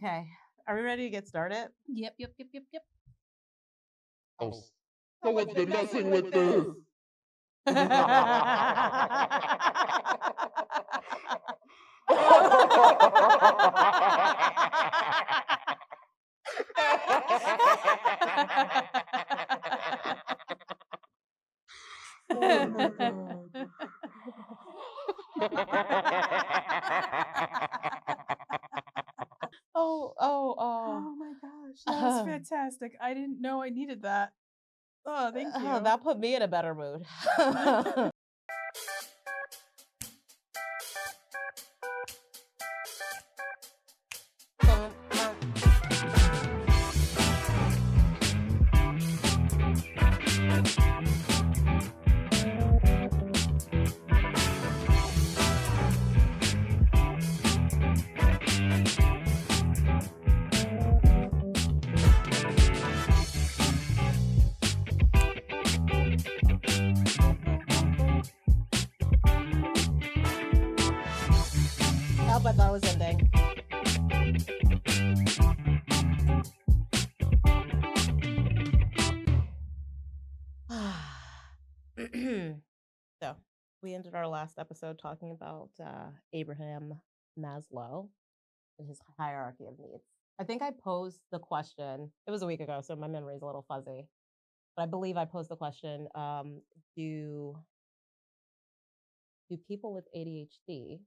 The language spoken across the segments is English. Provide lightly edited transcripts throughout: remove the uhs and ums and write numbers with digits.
Okay. Are we ready to get started? Yep. Oh, someone's been messing with this. Oh my gosh, that was fantastic. I didn't know I needed that. Oh, thank you. That put me in a better mood. I thought it was ending. So we ended our last episode talking about Abraham Maslow and his hierarchy of needs. I think I posed the question, it was a week ago, so my memory is a little fuzzy, but I believe I posed the question, do people with ADHD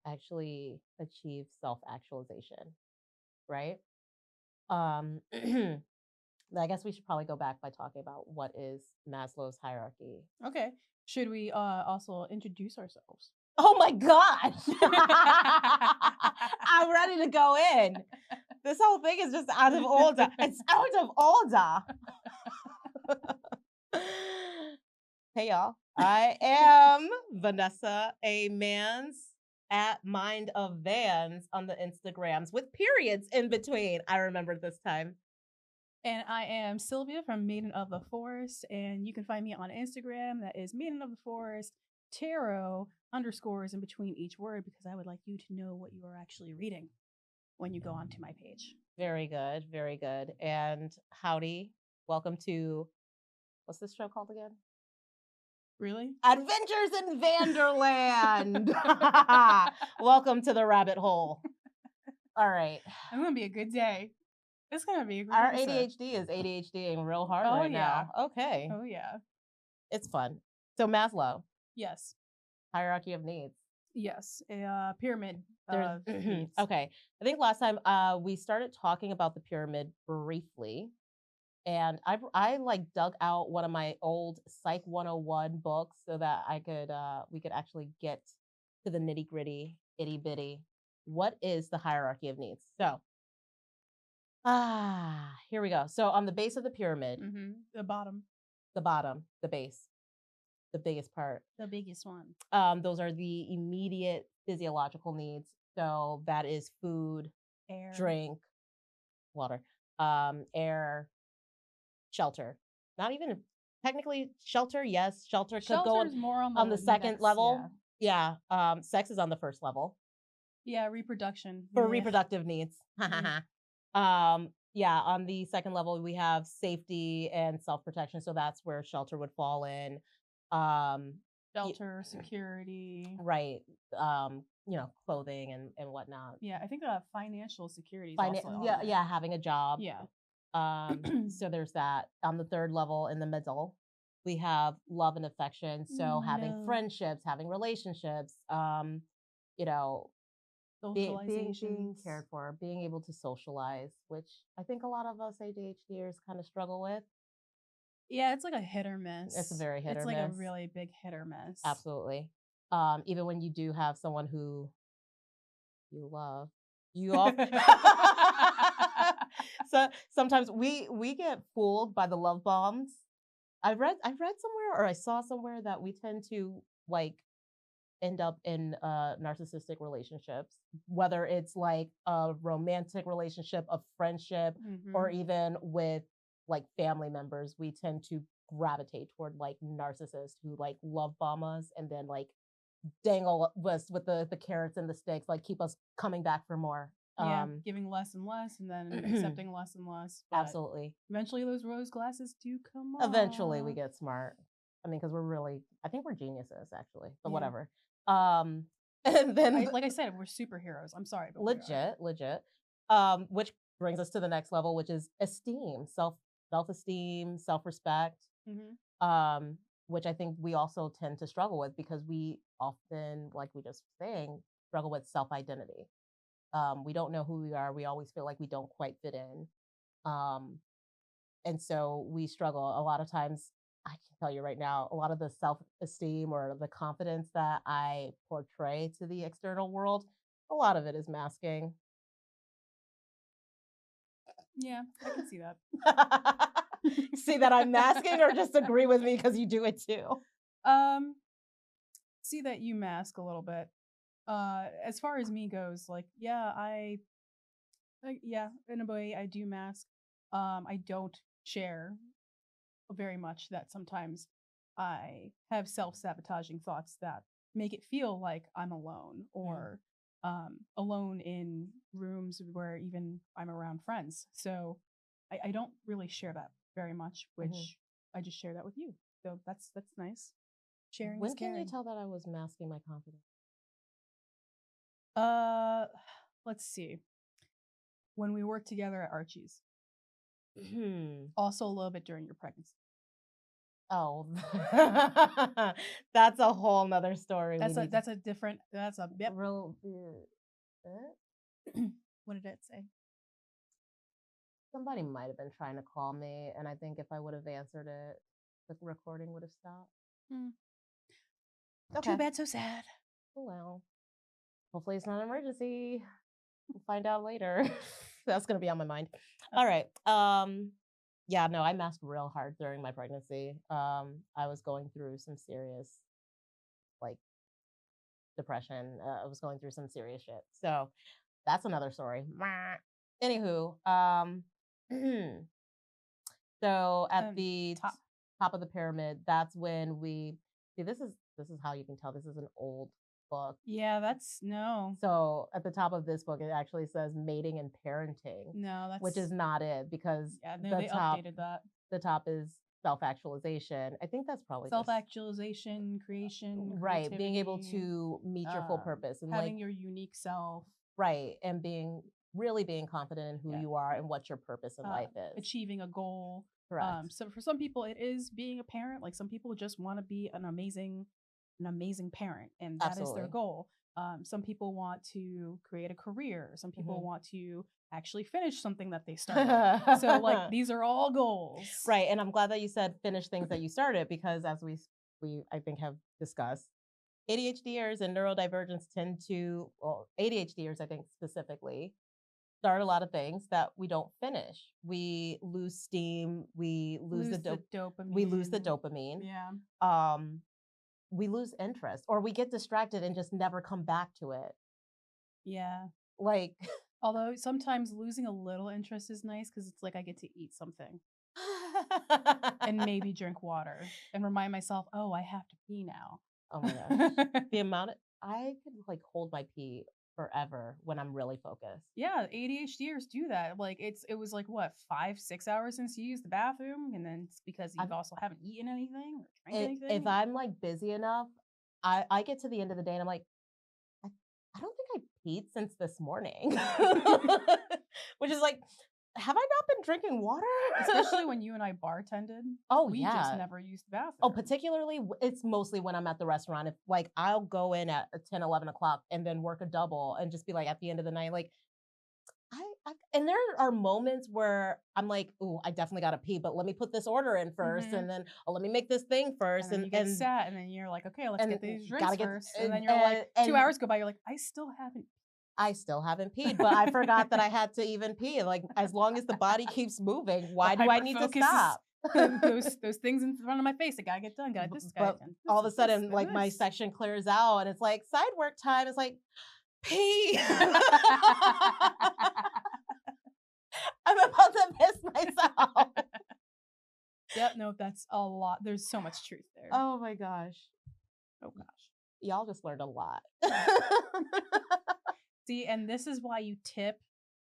actually achieve self-actualization, right? I guess we should probably go back by talking about what is Maslow's hierarchy. Okay. Should we also introduce ourselves? Oh my gosh. I'm ready to go in. This whole thing is just out of order. It's out of order. Hey y'all. I am Vanessa, a man's at Mind of Vans on the Instagrams with periods in between. I remembered this time. And I am Sylvia from Maiden of the Forest, and you can find me on Instagram. That is Maiden of the Forest, tarot underscores in between each word, because I would like you to know what you are actually reading when you go onto my page. Very good, very good. And howdy, welcome to, what's this show called again? Really? Adventures in Vanderland. Welcome to the rabbit hole. All right. It's going to be a good day. It's going to be a good Our episode. ADHD is ADHDing real hard now. Okay. Oh, yeah. It's fun. So Maslow. Yes. Hierarchy of needs. Yes. A pyramid There's, of needs. Okay. I think last time we started talking about the pyramid briefly. And I like dug out one of my old Psych 101 books so that we could actually get to the nitty gritty, itty bitty. What is the hierarchy of needs? So, here we go. So on the base of the pyramid, the bottom, the base, the biggest part, the biggest one. Those are the immediate physiological needs. So that is food, air, drink, water, air, shelter. Not even technically shelter. Yes, shelter could go more on the second level. Yeah. Sex is on the first level. Yeah, reproduction. For reproductive needs. Yeah, on the second level we have safety and self-protection. So that's where shelter would fall in. Shelter, security. Right. Clothing and whatnot. Yeah, I think financial security. Yeah, having a job. Yeah. So there's that. On the third level in the middle, we have love and affection. So having friendships, having relationships, being cared for, being able to socialize, which I think a lot of us ADHDers kind of struggle with. Yeah, it's like a hit or miss. It's a very hit or miss. It's like a really big hit or miss. Absolutely. Even when you do have someone who you love, you all. So sometimes we get fooled by the love bombs. I read somewhere, or I saw somewhere, that we tend to like end up in narcissistic relationships, whether it's like a romantic relationship, a friendship, or even with like family members. We tend to gravitate toward like narcissists who like love bomb us and then like dangle us with the carrots and the sticks, like keep us coming back for more. Giving less and less, and then accepting less and less. But Absolutely. eventually, those rose glasses do come off. Eventually, we get smart. I mean, because I think we're geniuses, actually, but Yeah. whatever. And then, like I said, we're superheroes. I'm sorry, but legit. Which brings us to the next level, which is esteem, self-esteem, self-respect. Which I think we also tend to struggle with because we often, like we just saying, struggle with self-identity. We don't know who we are. We always feel like we don't quite fit in. And so we struggle a lot of times. I can tell you right now, a lot of the self-esteem or the confidence that I portray to the external world, a lot of it is masking. Yeah, I can see that. See that I'm masking, or just agree with me because you do it too? See that you mask a little bit. As far as me goes, like, yeah, in a way I do mask. I don't share very much that sometimes I have self-sabotaging thoughts that make it feel like I'm alone, or alone in rooms where even I'm around friends. So I don't really share that very much, which I just share that with you. So that's nice. Sharing. When can you tell that I was masking my confidence? Let's see. When we worked together at Archie's. Hmm. Also a little bit during your pregnancy. Oh, that's a whole nother story. That's a different. That's a yep. Real. What did it say? Somebody might have been trying to call me, and I think if I would have answered it, the recording would have stopped. Okay. Too bad, so sad. Oh, well, hopefully it's not an emergency. We'll find out later. That's gonna be on my mind. All right. Yeah, no, I masked real hard during my pregnancy. I was going through some serious, like, depression. I was going through some serious shit. So that's another story. Anywho, so at the top of the pyramid, that's when we see. This is how you can tell this is an old book. Yeah, that's no. So at the top of this book, it actually says mating and parenting. No, that's which is not it, because they updated that. The top is self-actualization. I think that's probably self-actualization, creation, right? Being able to meet your full purpose and having your unique self, right? And really being confident in who you are and what your purpose in life is. Achieving a goal. Correct. So for some people, it is being a parent. Like some people just want to be an amazing parent, and that is their goal. Some people want to create a career. Some people want to actually finish something that they started. So like these are all goals. Right. And I'm glad that you said finish things that you started, because as we I think have discussed, ADHDers and neurodivergents tend to, well, ADHDers I think specifically, start a lot of things that we don't finish. We lose steam, we lose the dopamine. We lose the dopamine. Yeah. We lose interest, or we get distracted and just never come back to it. Yeah. Like, although sometimes losing a little interest is nice, because it's like I get to eat something and maybe drink water and remind myself, oh, I have to pee now. Oh my gosh. The amount I could like hold my pee forever when I'm really focused. Yeah, ADHDers do that. Like it was like what, 5-6 hours since you used the bathroom, and then it's because you also haven't eaten anything or drank anything. If I'm like busy enough, I get to the end of the day and I'm like, I don't think I peed since this morning. Which is like, have I not been drinking water? Especially when you and I bartended. Oh, we just never used the bathroom. Oh, particularly, it's mostly when I'm at the restaurant. If like I'll go in at 10, 11 o'clock and then work a double and just be like at the end of the night, like, and there are moments where I'm like, ooh, I definitely got to pee, but let me put this order in first, and then let me make this thing first, and you get sad, and then you're like, okay, let's get these drinks first, and then you're like, 2 hours go by, you're like, I still haven't peed, but I forgot that I had to even pee. Like, as long as the body keeps moving, why do I need to stop? those things in front of my face, I gotta get done. Got this. But all of a sudden, like my section clears out, and it's like side work time. It's like pee. I'm about to piss myself. Yep, no, that's a lot. There's so much truth there. Oh my gosh. Oh gosh. Y'all just learned a lot. See, and this is why you tip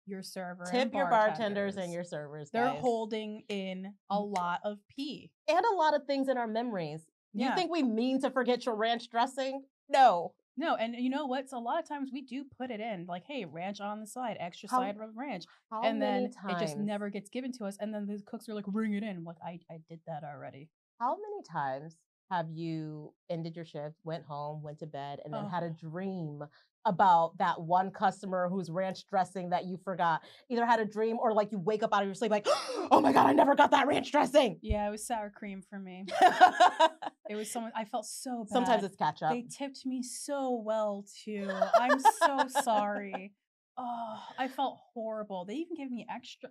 your server, and Tip your bartenders and your servers, They're guys. holding in a lot of pee. And a lot of things in our memories. You Yeah. think we mean to forget your ranch dressing? No. No, and you know what? So a lot of times we do put it in, like, hey, ranch on the side, extra side of ranch. How And many then times? it just never gets given to us. And then the cooks are like, bring it in. I'm like, I did that already. How many times have you ended your shift, went home, went to bed, and then had a dream about that one customer whose ranch dressing that you forgot? Either had a dream or like you wake up out of your sleep like, oh my God, I never got that ranch dressing. Yeah, it was sour cream for me. It was someone, I felt so bad. Sometimes it's catch up. They tipped me so well too. I'm so sorry. Oh, I felt horrible. They even gave me an extra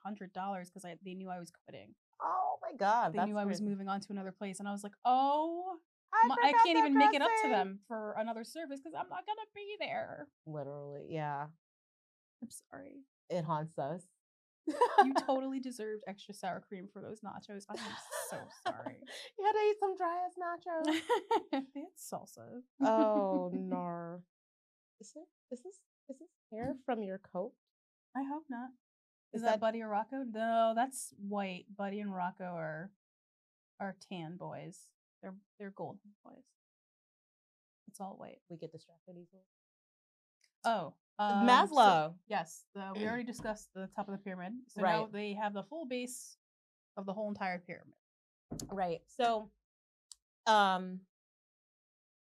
$100 because they knew I was quitting. Oh my God. They knew I was moving on to another place. And I was like, oh, I forgot can't that even make it up to dressing. them for another service because I'm not going to be there. Literally, yeah. I'm sorry. It haunts us. You totally deserved extra sour cream for those nachos. I am so sorry. You had to eat some dry ass nachos. They had salsa. Oh no. Is this hair from your coat? I hope not. Is that that Buddy or Rocco? No, that's white. Buddy and Rocco are tan boys. They're golden boys. It's all white. we get distracted easily? Oh, Maslow. Yes, we already discussed the top of the pyramid. So Right. now they have the full base of the whole entire pyramid. Right. So,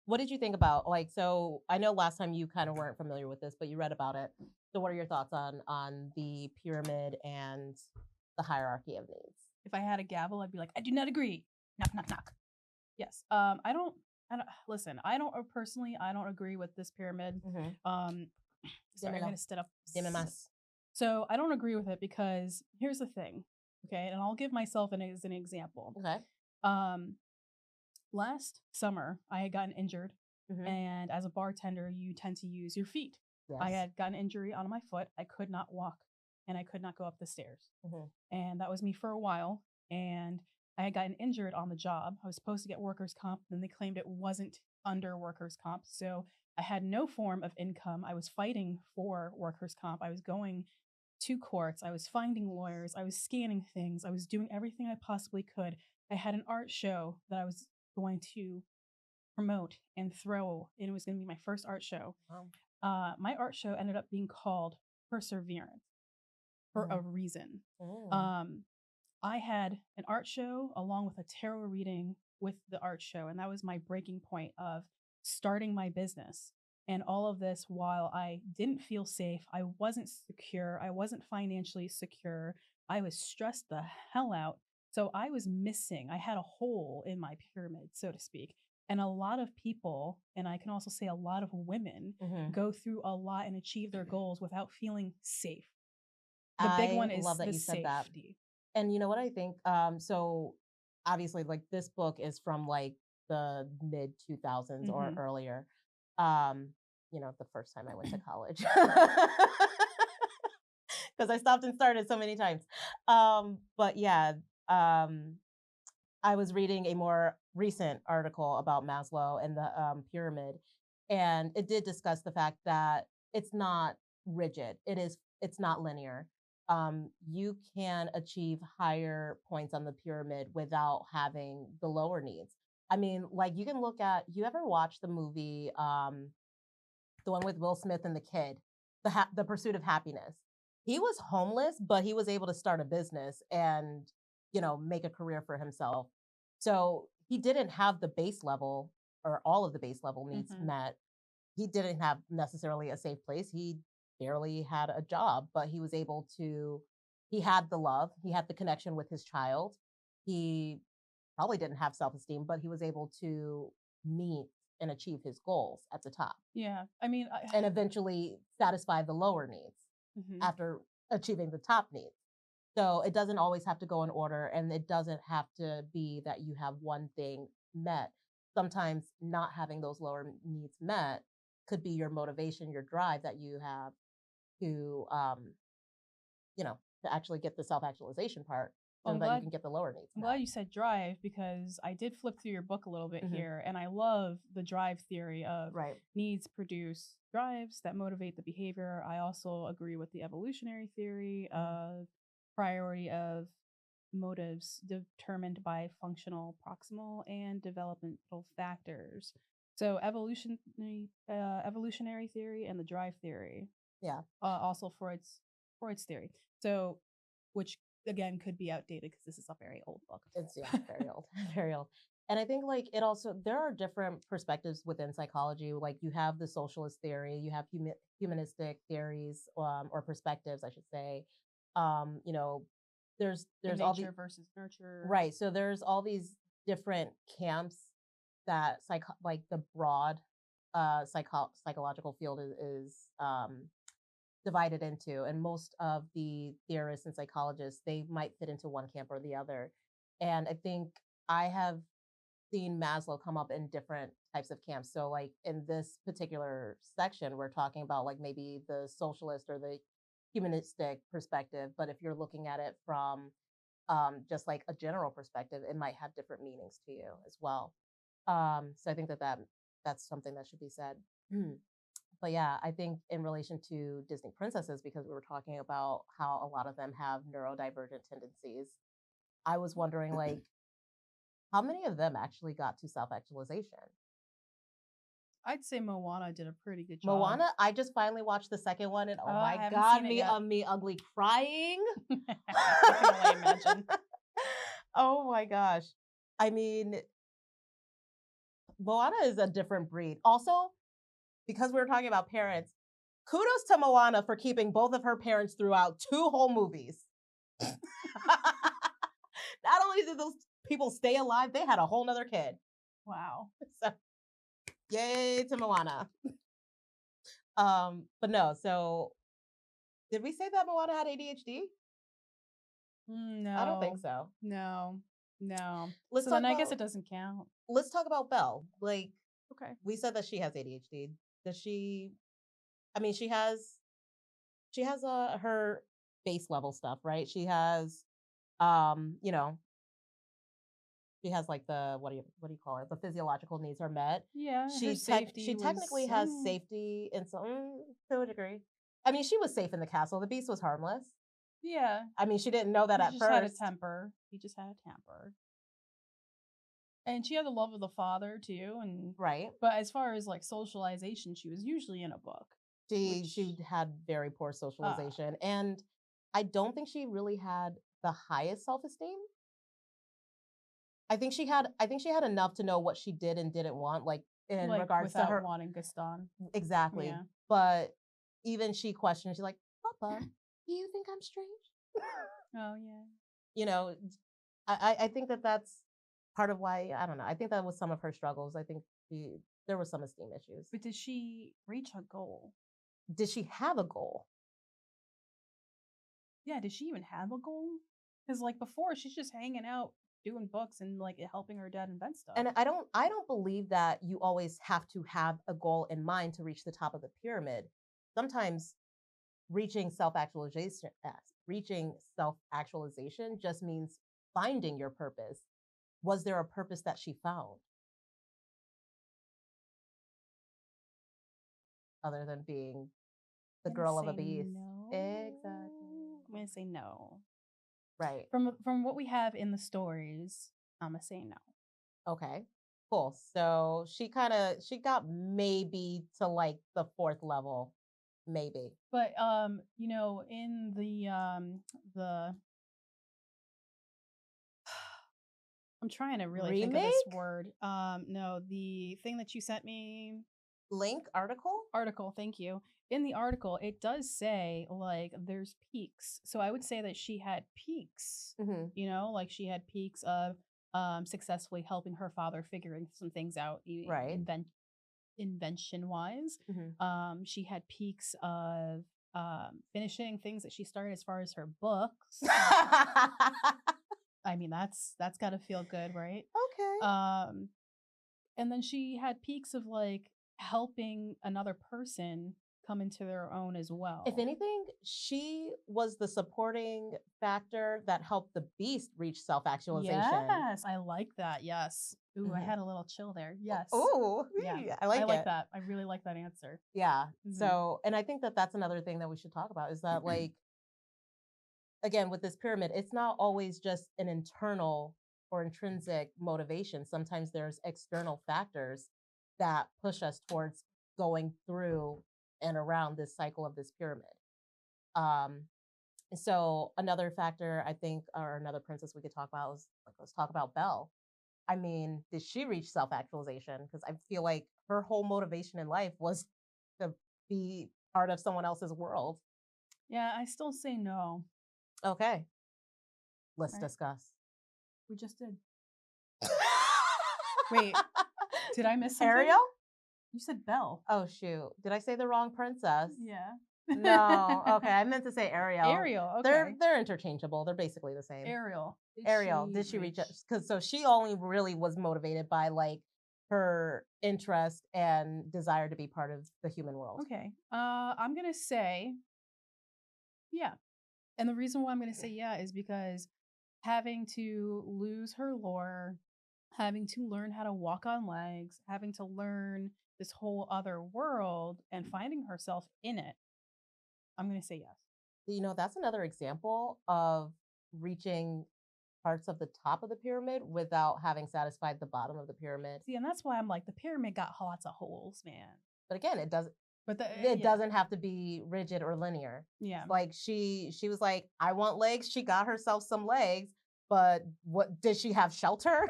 what did you think about so I know last time you kind of weren't familiar with this, but you read about it. So what are your thoughts on the pyramid and the hierarchy of needs? If I had a gavel, I'd be like, I do not agree. Knock, knock, knock. Yes. I don't listen. I don't agree with this pyramid. Sorry, I'm gonna sit up. So I don't agree with it because here's the thing. Okay, and I'll give myself as an example. Okay. Last summer I had gotten injured, and as a bartender, you tend to use your feet. Yes. I had gotten injury on my foot. I could not walk, and I could not go up the stairs. And that was me for a while. And I had gotten injured on the job. I was supposed to get workers' comp, and they claimed it wasn't under workers' comp. So I had no form of income. I was fighting for workers' comp. I was going to courts. I was finding lawyers. I was scanning things. I was doing everything I possibly could. I had an art show that I was going to promote and throw, and it was going to be my first art show. Wow. My art show ended up being called Perseverance for a reason. I had an art show along with a tarot reading with the art show, and that was my breaking point of starting my business. And all of this while I didn't feel safe, I wasn't secure, I wasn't financially secure, I was stressed the hell out. So I was missing, I had a hole in my pyramid, so to speak. And a lot of people, and I can also say a lot of women, go through a lot and achieve their goals without feeling safe. The big one is the safety. And you know what I think? So obviously, this book is from the mid 2000s or earlier. The first time I went to college, because I stopped and started so many times. But yeah, I was reading a more recent article about Maslow and the pyramid, and it did discuss the fact that it's not rigid. It's not linear. You can achieve higher points on the pyramid without having the lower needs. I mean, you can look at, you ever watch the movie, the one with Will Smith and the kid, the Pursuit of Happiness? He was homeless, but he was able to start a business and, make a career for himself. So he didn't have the base level or all of the base level needs met. He didn't have necessarily a safe place. He barely had a job, but he was able to, he had the love, he had the connection with his child. He probably didn't have self-esteem, but he was able to meet and achieve his goals at the top. Yeah. I mean, and eventually satisfy the lower needs after achieving the top needs. So it doesn't always have to go in order, and it doesn't have to be that you have one thing met. Sometimes not having those lower needs met could be your motivation, your drive that you have to, to actually get the self-actualization part Well, so I'm that you glad can get the lower needs I'm met. glad you said drive because I did flip through your book a little bit Mhm. here, and I love the drive theory of Right. needs produce drives that motivate the behavior. I also agree with the evolutionary theory of priority of motives determined by functional, proximal, and developmental factors. So evolutionary theory and the drive theory. Yeah. Also Freud's theory. So, which again could be outdated because this is a very old book. It's very old, very old. And I think like it also there are different perspectives within psychology. Like you have the socialist theory, you have humanistic theories or perspectives, I should say. You know, there's all the nature versus nurture. right. So there's all these different camps that like the broad psychological field is divided into, and most of the theorists and psychologists they might fit into one camp or the other. And I think I have seen Maslow come up in different types of camps. So like in this particular section we're talking about like maybe the socialist or the humanistic perspective, but if you're looking at it from just like a general perspective, it might have different meanings to you as well. So I think that's something that should be said. But yeah, I think in relation to Disney princesses, because we were talking about how a lot of them have neurodivergent tendencies, I was wondering like how many of them actually got to self-actualization? I'd say Moana did a pretty good job. Moana, I just finally watched the second one, and oh I my haven't god, seen it me yet. me ugly crying. I can only imagine. Oh my gosh. I mean, Moana is a different breed. Also, because we were talking about parents, kudos to Moana for keeping both of her parents throughout 2 whole movies. Not only did those people stay alive, they had a whole nother kid. Wow. So, yay to Moana. But no, so did we say that Moana had ADHD? No. I don't think so. No. Let's so talk then I guess about- it doesn't count. Let's talk about Belle. Like, Okay. we said that she has ADHD. Does she? I mean, she has her base level stuff, right? She has, you know, she has like the what do you call it? The physiological needs are met. Yeah. She technically has safety in some to a degree. I mean, she was safe in the castle. The beast was harmless. Yeah. I mean, she didn't know that He at just had a first. temper. He just had a temper. And she had the love of the father too, and Right. but as far as like socialization, she was usually in a book. She had very poor socialization, and I don't think she really had the highest self-esteem. I think she had enough to know what she did and didn't want, like in like, regards to without her wanting Gaston. exactly. Yeah. But even she questioned, she's like, "Papa, do you think I'm strange?" Oh yeah. You know, I think that's part of why I don't know. I think that was some of her struggles. I think there was some esteem issues. But did she reach a goal? Did she have a goal? Yeah, did she even have a goal? Because like before, she's just hanging out, doing books, and like helping her dad invent stuff. And I don't believe that you always have to have a goal in mind to reach the top of the pyramid. Sometimes reaching self-actualization just means finding your purpose. Was there a purpose that she found? Other than being the girl of a beast. No. Exactly. I'm gonna say no. Right. From what we have in the stories, I'm gonna say no. Okay. Cool. So she got maybe to like the 4th level. Maybe. But you know, in the I'm trying to really think of this word. No, the thing that you sent me Link article? thank you. In the article, it does say like there's peaks. So I would say that she had peaks. Mm-hmm. You know, like she had peaks of successfully helping her father figuring some things out, Right. invention wise. Mm-hmm. She had peaks of finishing things that she started as far as her books. I mean, that's got to feel good, right? Okay. And then she had peaks of like helping another person come into their own as well. If anything, she was the supporting factor that helped the beast reach self-actualization. Yes, I like that. Yes. Ooh, I Mhm. had a little chill there. Yes. Oh, Yeah. I like it. that. I really like that answer. Yeah. Mhm. So, and I think that that's another thing that we should talk about is that, like, again, with this pyramid, it's not always just an internal or intrinsic motivation. Sometimes there's external factors that push us towards going through and around this cycle of this pyramid. So another factor I think, or another princess we could talk about is, like, let's talk about Belle. I mean, did she reach self-actualization? Because I feel like her whole motivation in life was to be part of someone else's world. Yeah, I still say no. Okay, let's Right. discuss. We just did. Wait, did I miss something? Ariel? You said Belle. Oh shoot! Did I say the wrong princess? Yeah. No. Okay, I meant to say Ariel. Ariel. Okay. They're interchangeable. They're basically the same. Ariel. Ariel, did she reach? Because so she only really was motivated by, like, her interest and desire to be part of the human world. Okay. I'm gonna say yeah. And the reason why I'm gonna say yeah is because having to lose her lore, having to learn how to walk on legs, having to learn this whole other world and finding herself in it, I'm gonna say yes. You know, that's another example of reaching parts of the top of the pyramid without having satisfied the bottom of the pyramid. See, and that's why I'm like, the pyramid got lots of holes, man. But again, it doesn't. But It doesn't have to be rigid or linear. Yeah. Like she was like, I want legs. She got herself some legs, but what did she have shelter?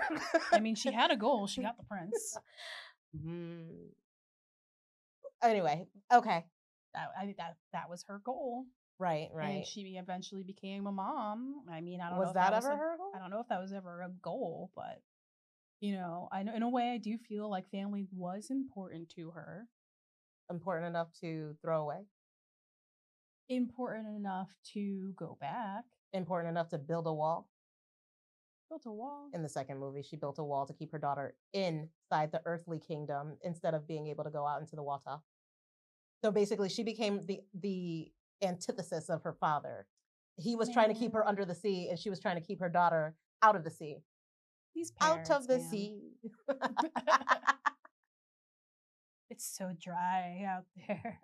I mean, she had a goal. She got the prince. Anyway, okay. I think that was her goal. Right. And she eventually became a mom. I mean, I don't know Was if that was ever her goal? I don't know if that was ever a goal, but you know, I know in a way I do feel like family was important to her. Important enough to throw away. Important enough to go back. Important enough to build a wall. Built a wall. In the second movie, she built a wall to keep her daughter inside the earthly kingdom instead of being able to go out into the water. So basically, she became the antithesis of her father. He was trying to keep her under the sea, and she was trying to keep her daughter out of the sea. These parents, out of the sea. It's so dry out there.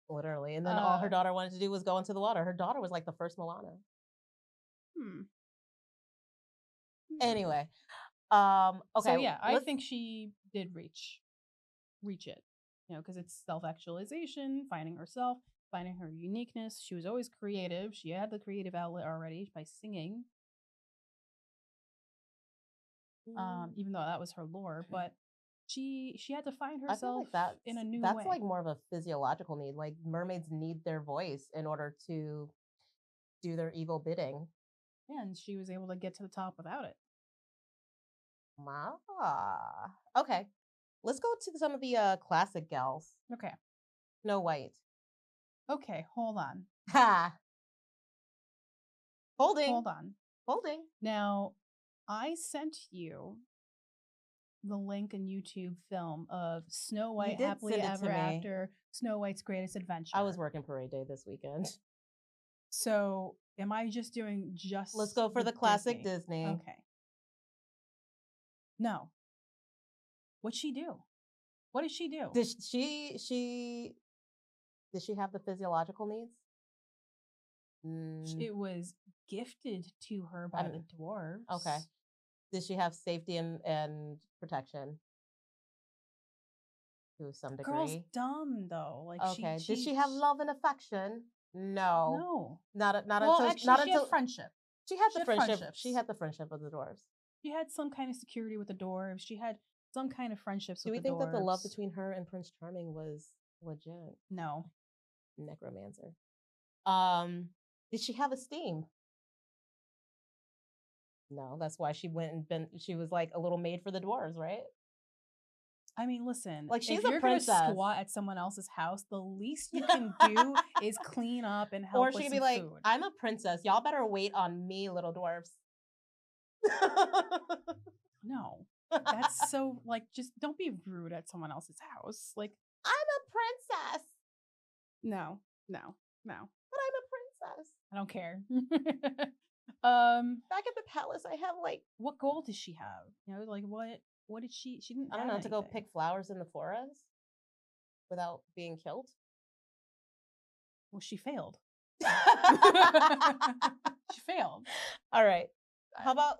Literally. And then all her daughter wanted to do was go into the water. Her daughter was like the first Moana. Anyway. Okay. So yeah, I think she did reach it. You know, because it's self-actualization, finding herself, finding her uniqueness. She was always creative. She had the creative outlet already by singing. Even though that was her lore, but she had to find herself in a new way. That's like more of a physiological need. Like mermaids need their voice in order to do their evil bidding. And she was able to get to the top without it. Okay. Let's go to some of the classic gals. Okay. Snow White. Okay, hold on. Ha! Holding. Hold on. Holding. Now, I sent you the link in YouTube film of Snow White Happily Ever After, Snow White's Greatest Adventure. I was working parade day this weekend. So, am I just doing just Let's go for the classic Disney. Okay. No. What'd she do? What did she do? Did she have the physiological needs? It was gifted to her by the dwarves. Okay. Did she have safety and protection? To some degree. Girl's dumb though. Like okay. Did she have love and affection? No. No. Not well, until actually, she had friendship. She had the friendship. She had the friendship of the dwarves. She had some kind of security with the dwarves. She had some kind of friendships with the dwarves. Do we think that the love between her and Prince Charming was legit? No. Necromancer. Did she have esteem? No, that's why she went and she was like a little maid for the dwarves, right? I mean, listen, like she's if you're a princess. Gonna squat at someone else's house, the least you can do is clean up and help. Or she could be like, food. I'm a princess. Y'all better wait on me, little dwarves. No. That's so like just don't be rude at someone else's house. Like I'm a princess. No. But I'm a princess. I don't care. Back at the palace, I have like, What goal does she have? You know, like what did she didn't I don't have know, to go anything. pick flowers in the forest without being killed. Well, she failed. She failed. All right. How about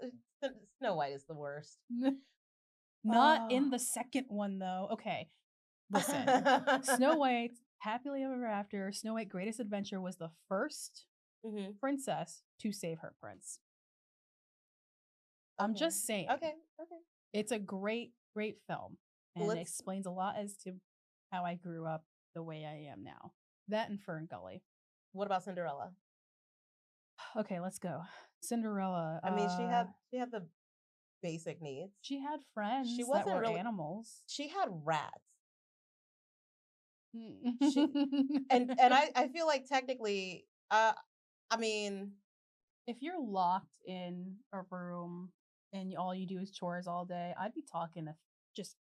Snow White is the worst? Not in the second one though. Okay. Listen. Snow White, Happily Ever After, Snow White Greatest Adventure was the first princess to save her prince. I'm just saying. Okay. It's a great film. And it explains a lot as to how I grew up the way I am now. That and Fern Gully. What about Cinderella? Okay, let's go. Cinderella. I mean, she had the basic needs. She had friends She that wasn't were really animals. She had rats. And I feel like technically, I mean, if you're locked in a room and all you do is chores all day, I'd be talking to just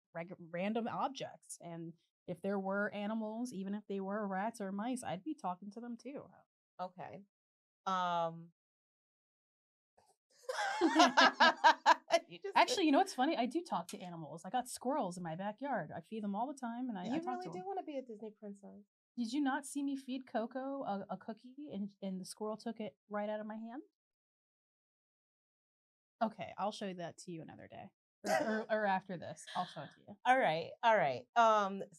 random objects. And if there were animals, even if they were rats or mice, I'd be talking to them too. Okay. Actually, you know what's funny? I do talk to animals. I got squirrels in my backyard. I feed them all the time, and I You talk really to do them. want to be a Disney princess. Did you not see me feed Coco a cookie, and the squirrel took it right out of my hand? Okay, I'll show that to you another day, or after this. I'll show it to you. All right.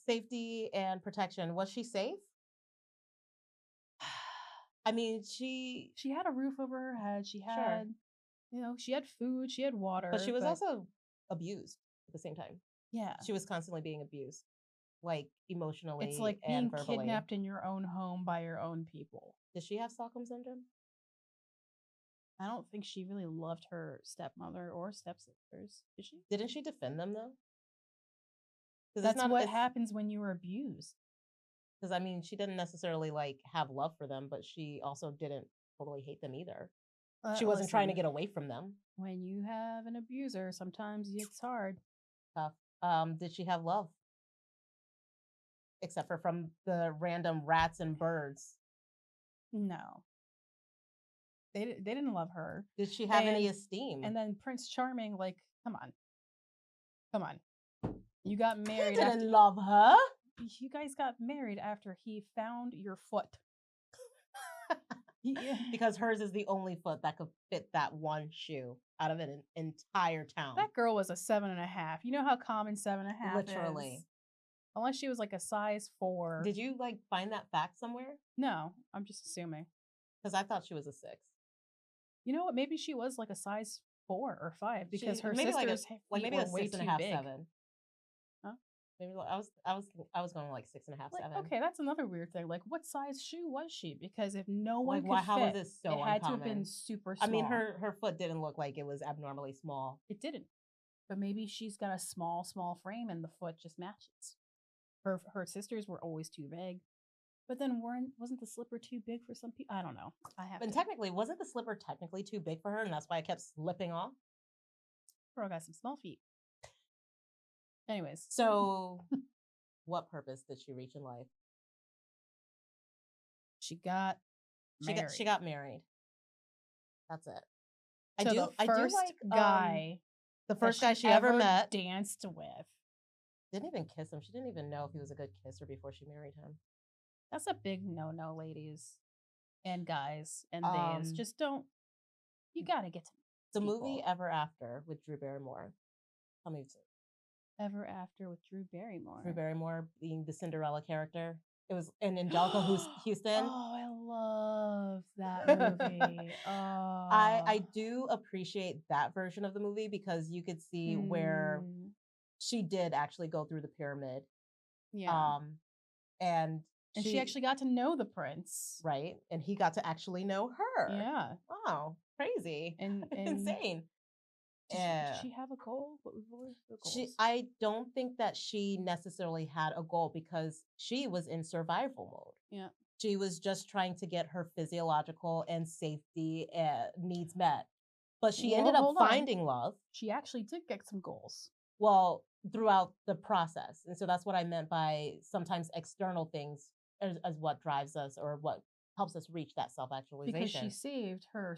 Safety and protection. Was she safe? I mean, she had a roof over her head. She had, she had food. She had water. But she was also abused at the same time. Yeah, she was constantly being abused, like emotionally. It's like and being verbally. kidnapped in your own home by your own people. Does she have Stockholm syndrome? I don't think she really loved her stepmother or stepsisters. Did she? Didn't she defend them though? That's what happens when you were abused. Because I mean, she didn't necessarily like have love for them, but she also didn't totally hate them either. She wasn't trying to get away from them. When you have an abuser, sometimes it's hard. Tough. Did she have love? Except for from the random rats and birds. No. They didn't love her. Did she have any esteem? And then Prince Charming, like, come on. You got married. He didn't love her. You guys got married after he found your foot. Because hers is the only foot that could fit that one shoe out of an entire town. That girl was a 7.5. You know how common 7.5 Literally. is? Unless she was like a size 4. Did you like find that fact somewhere? No, I'm just assuming. Because I thought she was a 6. You know what? Maybe she was like a size 4 or 5 because her maybe sisters like maybe were a way 6.5, too big. 7. Huh? Maybe I was going like 6.5, 7. Okay, that's another weird thing. Like, what size shoe was she? Because if no one could how fit, was it so it had to uncommon? have been super small. I mean, her foot didn't look like it was abnormally small. It didn't. But maybe she's got a small frame and the foot just matches. Her sisters were always too big. But then wasn't the slipper too big for some people? I don't know. Technically, wasn't the slipper technically too big for her, and that's why I kept slipping off? Girl got some small feet. Anyways. So, what purpose did she reach in life? She got married. She got married. That's it. I do like guy. The first guy she ever met. Danced with. Didn't even kiss him. She didn't even know if he was a good kisser before she married him. That's a big no-no, ladies and guys and days. Just don't. You gotta get to the movie Ever After with Drew Barrymore. Tell me Ever After with Drew Barrymore. Drew Barrymore being the Cinderella character. It was in Angelica Houston. Oh, I love that movie. I do appreciate that version of the movie because you could see where she did actually go through the pyramid. Yeah. And she actually got to know the prince. Right. And he got to actually know her. Yeah. Wow. Crazy. And insane. Did she have a goal? What were the goals? I don't think that she necessarily had a goal because she was in survival mode. Yeah. She was just trying to get her physiological and safety needs met. But she ended up finding love. She actually did get some goals. Well, throughout the process. And so that's what I meant by sometimes external things as what drives us or what helps us reach that because self-actualization. she saved her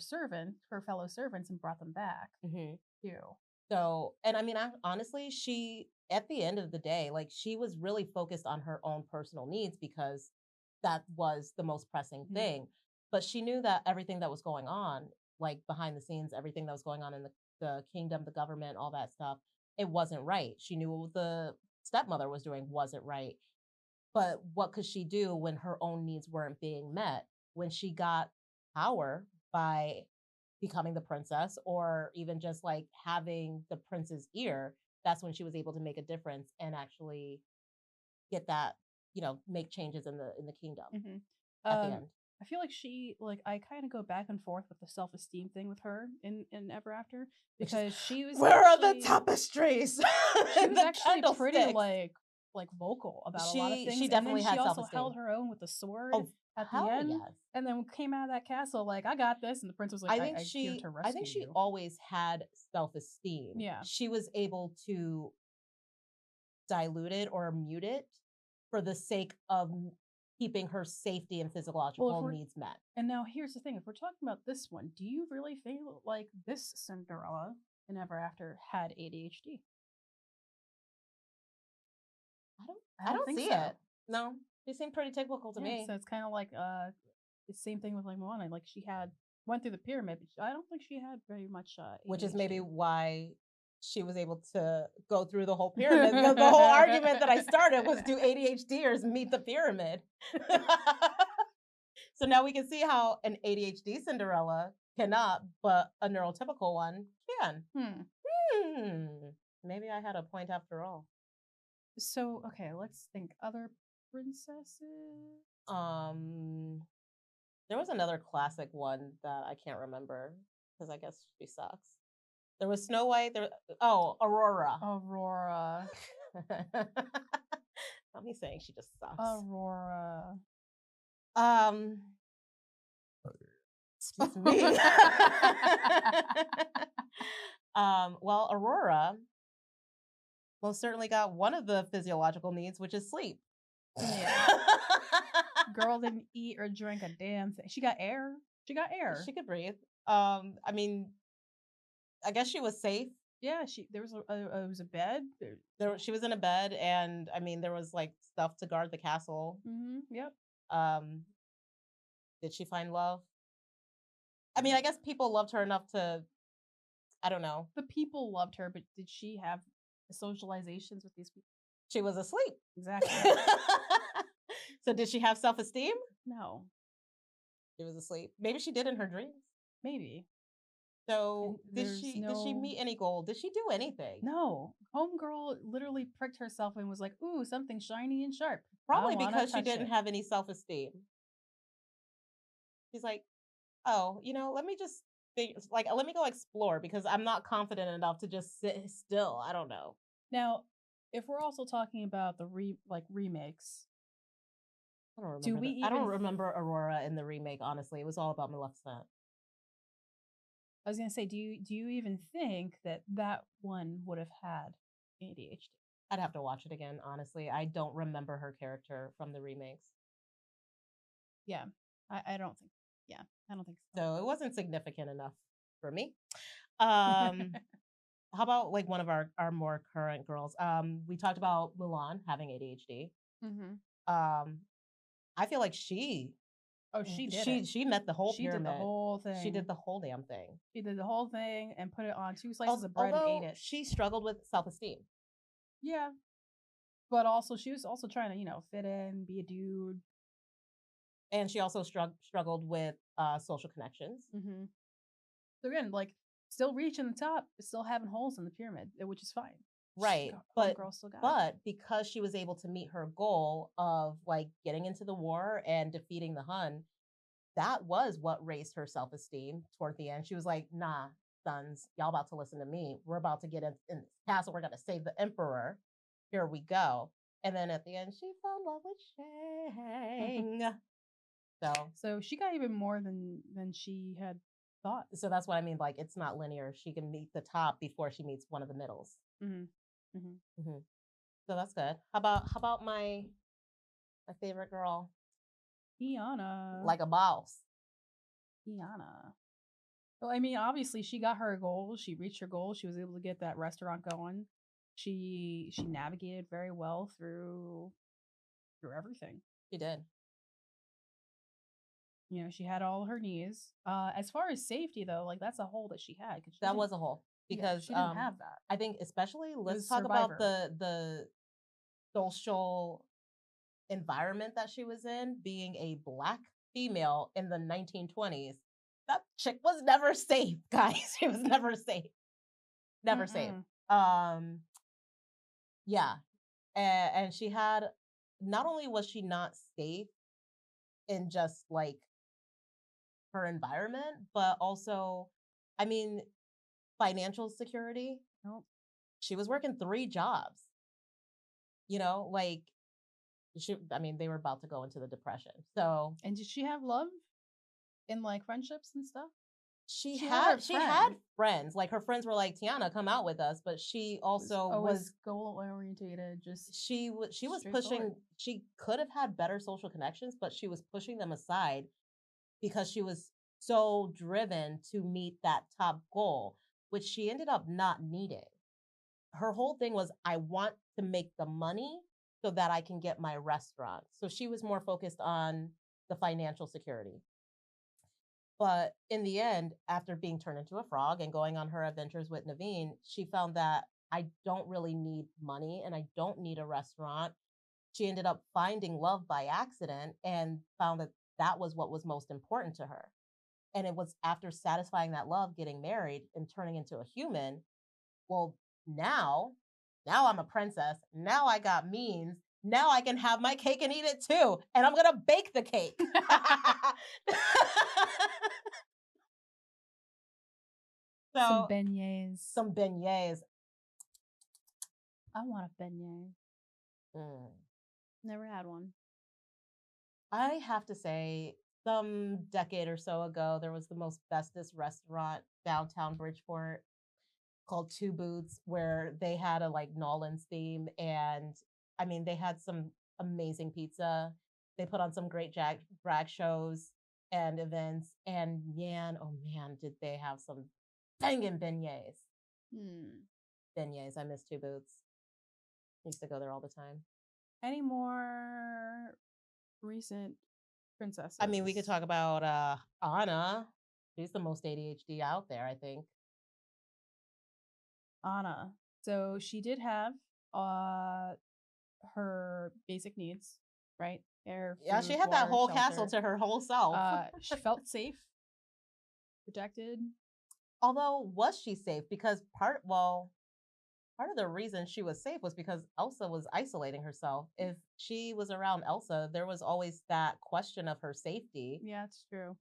fellow servants, and brought them back hmm too. So, and I mean, honestly, she, at the end of the day, like she was really focused on her own personal needs because that was the most pressing Mhm. thing. But she knew that everything that was going on, like behind the scenes, everything that was going on in the kingdom, the government, all that stuff, it wasn't right. She knew what the stepmother was doing wasn't right. But what could she do when her own needs weren't being met? When she got power by becoming the princess or even just like having the prince's ear, that's when she was able to make a difference and actually get that, make changes in the kingdom Mhm. at the Um, end. I feel like I kind of go back and forth with the self esteem thing with her in Ever After, Which is because she was where are the actually tapestries? she was The actually pretty candlesticks. like vocal about a lot of She things, and then definitely she had also self-esteem. held her own with the sword Oh, at the hell end, yes. and then came out of that castle like, I got this, and the prince was like, I'm here to I think rescue she you. always had self-esteem. Yeah. She was able to dilute it or mute it for the sake of keeping her safety and Well, physiological needs met. and now here's the thing: if we're talking about this one, do you really feel like this Cinderella in Ever After had ADHD? I don't think see so. it. No, she seemed pretty typical to Yeah, me. so it's kind of like the same thing with like Moana. Like she went through the pyramid, but I don't think she had very much Which is maybe ADHD. why she was able to go through the whole pyramid. The whole argument that I started was, do ADHDers meet the pyramid? So now we can see how an ADHD Cinderella cannot, but a neurotypical one can. Maybe I had a point after all. So okay, let's think other princesses. There was another classic one that I can't remember because I guess she sucks. There was Snow White. Aurora. Aurora. Not me saying she just sucks. Aurora. Excuse me. Well, Aurora most certainly got one of the physiological needs, which is sleep. Yeah. Girl didn't eat or drink a damn thing. She got air. She got air. She could breathe. I mean, I guess she was safe. Yeah, there was it was a bed. She was in a bed, and I mean, there was like stuff to guard the castle. Mm-hmm. Yep. Did she find love? I mean, I guess people loved her enough to, I don't know. The people loved her, but did she have the socializations with these people? She was asleep. Exactly. So did she have self-esteem? No. She was asleep. Maybe she did in her dreams. Maybe. So And did she meet any goal? Did she do anything? No. Homegirl literally pricked herself and was like, ooh, something shiny and sharp. Probably because she didn't have any self-esteem. She's like, oh, let me just let me go explore because I'm not confident enough to just sit still. I don't know. Now, if we're also talking about the remakes, I don't remember. I don't remember Aurora in the remake. Honestly, it was all about Maleficent. I was gonna say, do you even think that one would have had ADHD? I'd have to watch it again. Honestly, I don't remember her character from the remakes. Yeah, I don't think. Yeah, I don't think so. So it wasn't significant enough for me. How about like one of our more current girls? We talked about Mulan having ADHD. Mm-hmm. I feel like she met the whole pyramid. She did the whole thing. She did the whole damn thing. She did the whole thing and put it on 2 slices of bread and ate it. She struggled with self-esteem. Yeah, but also she was also trying to fit in, be a dude, and she also struggled with social connections. Mm-hmm. So again, like still reaching the top, but still having holes in the pyramid, which is fine. Right. But because she was able to meet her goal of like getting into the war and defeating the Hun, that was what raised her self-esteem toward the end. She was like, nah, sons, y'all about to listen to me. We're about to get in this castle. We're going to save the emperor. Here we go. And then at the end, she fell in love with Shang. So she got even more than she had thought. So that's what I mean. Like, it's not linear. She can meet the top before she meets one of the middles. Mm-hmm. Mm-hmm. Mm-hmm. So that's good. How about my favorite girl, Iana. like a boss. Iana. Well, I mean, obviously, she got her goals. She reached her goals. She was able to get that restaurant going. She navigated very well through everything. She did. You know, she had all her needs. As far as safety, though, like that's a hole that she had. That was a hole because she didn't have that. I think especially let's was talk about Survivor. the social environment that she was in, being a Black female in the 1920s. That chick was never safe, guys. She was never safe. Never safe. Yeah. And she had, not only was she not safe in just like her environment, but also, I mean, financial security. Nope. She was working 3 jobs. You know, like they were about to go into the depression. So, And did she have love in like friendships and stuff? she had friends. Like her friends were like, Tiana, come out with us. But she also was goal orientated. Just she was pushing. She could have had better social connections, but she was pushing them aside because she was so driven to meet that top goal, which she ended up not needing. Her whole thing was, I want to make the money so that I can get my restaurant. So she was more focused on the financial security. But in the end, after being turned into a frog and going on her adventures with Naveen, she found that I don't really need money and I don't need a restaurant. She ended up finding love by accident and found that that was what was most important to her. And it was after satisfying that love, getting married and turning into a human. Well, now I'm a princess. Now I got means. Now I can have my cake and eat it too. And I'm going to bake the cake. Some beignets. Some beignets. I want a beignet. Never had one. I have to say, some decade or so ago, there was the most bestest restaurant downtown Bridgeport called Two Boots, where they had a like Nolans theme. And I mean, they had some amazing pizza. They put on some great drag shows and events. And oh man, did they have some banging beignets. Beignets. I miss Two Boots. Used to go there all the time. Any more recent princesses? I mean, we could talk about Anna. She's the most ADHD out there, I think. Anna. So she did have her basic needs, right? Air, food, she had water, that whole shelter. castle to her whole self. She felt safe, protected. Although, was she safe? Because part of the reason she was safe was because Elsa was isolating herself. If she was around Elsa, there was always that question of her safety. Yeah, it's true.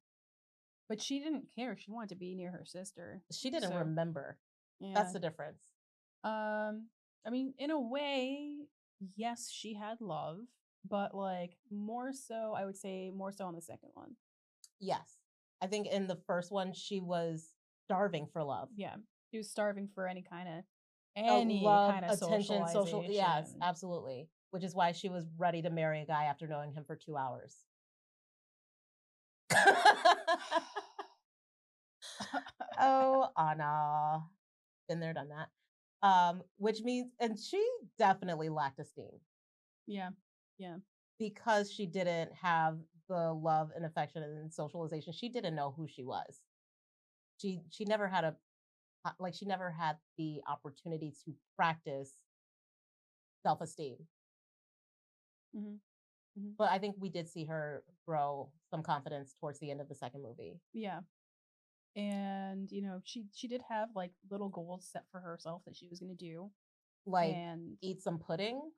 But she didn't care. She wanted to be near her sister. She didn't remember. Yeah. That's the difference. I mean, in a way, yes, she had love, but like more so, I would say more so on the second one. Yes. I think in the first one, she was starving for love. Yeah. She was starving for any kind of attention, social. Yes, absolutely. Which is why she was ready to marry a guy after knowing him for 2 hours. Oh, Anna. Been there, done that. Which means, and she definitely lacked esteem. Yeah. Because she didn't have the love and affection and socialization. She didn't know who she was. She never had she never had the opportunity to practice self-esteem. But I think we did see her grow some confidence towards the end of the second movie. Yeah. And, you know, she did have like little goals set for herself that she was going to do. Like eat some pudding.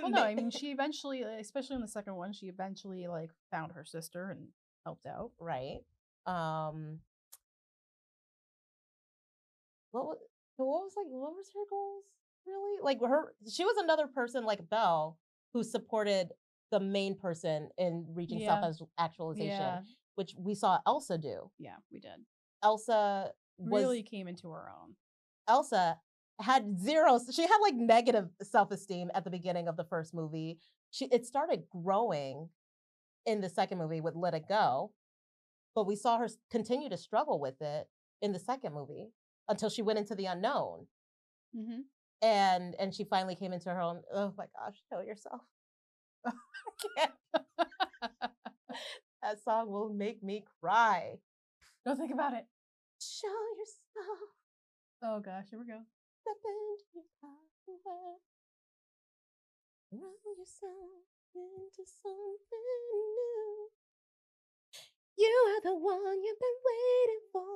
Well, no, I mean, she eventually, especially in the second one, she eventually like found her sister and helped out. Right. What was her goals? Really? Like she was another person like Belle who supported the main person in reaching self-actualization, which we saw Elsa do. Yeah, we did. Elsa really came into her own. Elsa had zero. She had like negative self-esteem at the beginning of the first movie. It started growing in the second movie with Let It Go, but we saw her continue to struggle with it in the second movie until she went into the unknown. Mm-hmm. And she finally came into her own. Oh my gosh, know yourself. I can't. That song will make me cry. Don't think about it. Show yourself. Oh gosh, here we go. Step into your power. Run yourself into something new. You are the one you've been waiting for.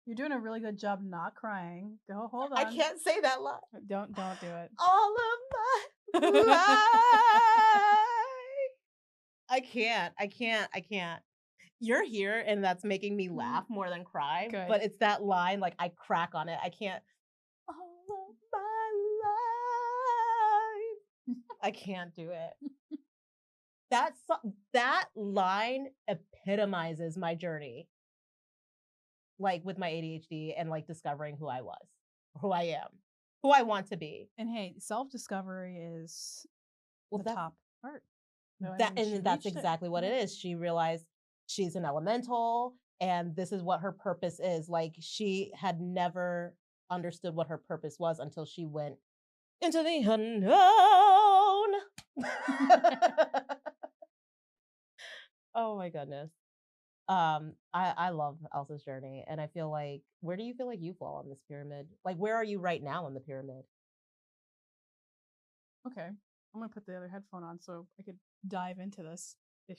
You're doing a really good job not crying. Go, hold on. I can't say that line. Don't do it. All of my life. I can't. You're here, and that's making me laugh more than cry. Good. But it's that line, like I crack on it. I can't. All of my life. I can't do it. That line epitomizes my journey. Like with my ADHD and like discovering who I was, who I am, who I want to be. And hey, self-discovery is the top part. No, That's exactly what it is. She realized she's an elemental and this is what her purpose is. Like she had never understood what her purpose was until she went into the unknown. Oh my goodness. I love Elsa's journey, and I feel like, where do you feel like you fall on this pyramid? Like, where are you right now on the pyramid? Okay, I'm gonna put the other headphone on so I could dive into this if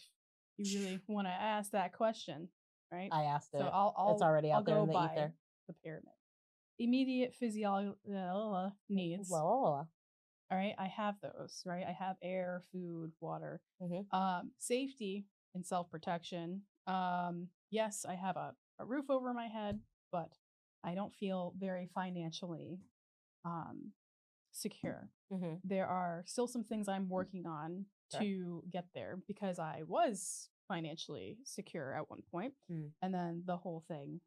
you really want to ask that question, right? I asked it. So I'll it's already out I'll there go in the by ether. the pyramid. Immediate physiological needs. Well, all right, I have those, right? I have air, food, water, safety and self-protection. Yes, I have a roof over my head, but I don't feel very financially secure. There are still some things I'm working on to get there because I was financially secure at one point, and then the whole thing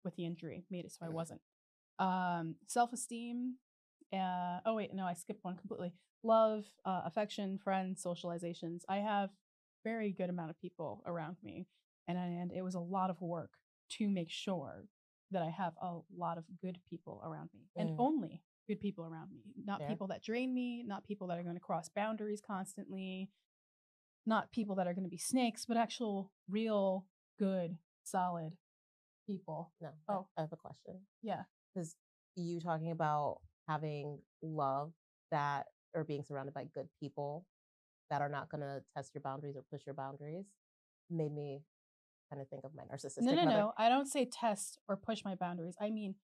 with the injury made it so I wasn't. Self-esteem. Oh wait, no, I skipped one completely. Love, affection, friends, socializations. I have very good amount of people around me, and it was a lot of work to make sure that I have a lot of good people around me, and only good people around me, not people that drain me, not people that are going to cross boundaries constantly, not people that are going to be snakes, but actual real good solid people. No. Oh, I have a question. Yeah, because you talking about having love that, or being surrounded by good people that are not going to test your boundaries or push your boundaries, made me kind of think of my narcissistic mother. No. I don't say test or push my boundaries. I mean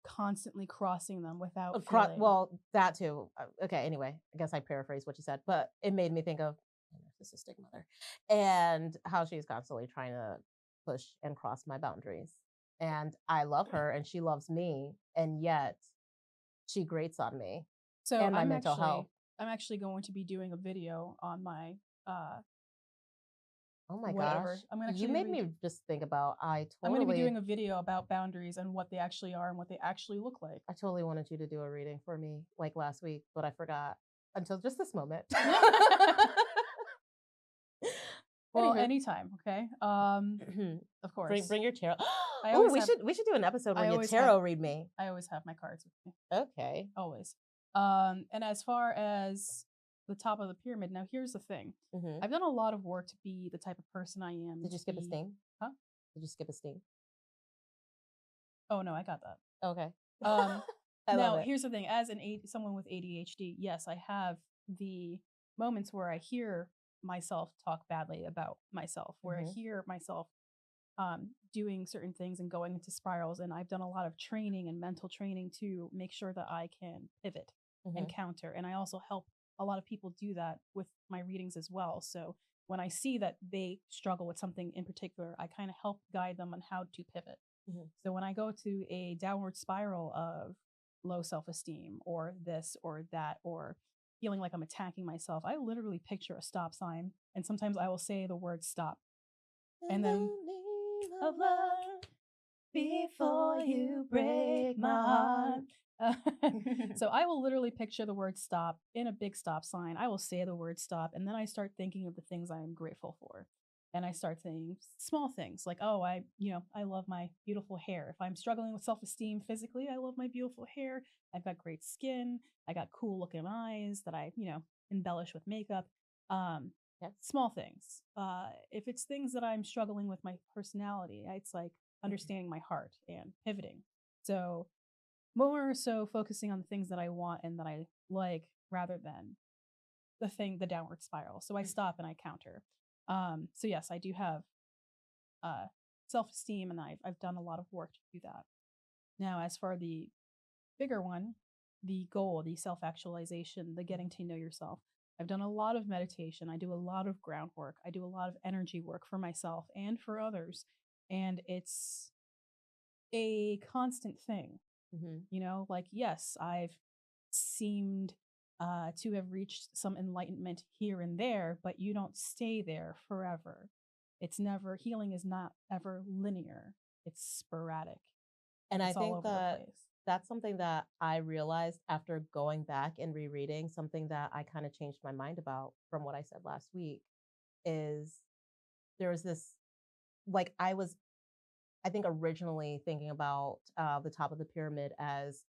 constantly crossing them without well, that too. Okay, anyway, I guess I paraphrased what you said, but it made me think of my narcissistic mother and how she's constantly trying to push and cross my boundaries. And I love her and she loves me, and yet she grates on me. So and my mental health. I'm actually going to be doing a video on my oh my gosh. You made me just think about I'm going to be doing a video about boundaries and what they actually are and what they actually look like. I totally wanted you to do a reading for me like last week, but I forgot until just this moment. Well, anytime, okay? Of course. Bring your tarot. Oh, we should do an episode where you tarot read me. I always have my cards with me. Okay. Always. And as far as the top of the pyramid, now here's the thing. I've done a lot of work to be the type of person I am. Did you skip a sting? Huh? Did you skip a sting? Oh no, I got that. Okay. Now here's the thing. As someone with ADHD, yes, I have the moments where I hear myself talk badly about myself, where I hear myself doing certain things and going into spirals. And I've done a lot of training and mental training to make sure that I can pivot and counter. And I also help a lot of people do that with my readings as well. So when I see that they struggle with something in particular, I kind of help guide them on how to pivot. So when I go to a downward spiral of low self-esteem or this or that, or feeling like I'm attacking myself, I literally picture a stop sign. And sometimes I will say the word stop. And then of love before you break my heart. So I will literally picture the word stop in a big stop sign. I will say the word stop, and then I start thinking of the things I'm grateful for. And I start saying small things like, oh, I love my beautiful hair. If I'm struggling with self-esteem physically, I love my beautiful hair. I've got great skin. I got cool looking eyes that I, embellish with makeup. Yeah. Small things. If it's things that I'm struggling with my personality, it's like understanding my heart and pivoting. So more so focusing on the things that I want and that I like rather than the downward spiral. So I stop and I counter. So yes, I do have self-esteem, and I've done a lot of work to do that. Now, as for the bigger one, the goal, the self-actualization, the getting to know yourself, I've done a lot of meditation. I do a lot of groundwork. I do a lot of energy work for myself and for others. And it's a constant thing. Like, yes, I've seemed to have reached some enlightenment here and there, but you don't stay there forever. Healing is not ever linear, it's sporadic. And I It's all think over the that place. that's something that I realized after going back and rereading, something that I kind of changed my mind about from what I said last week is there was this, like, I think originally thinking about the top of the pyramid as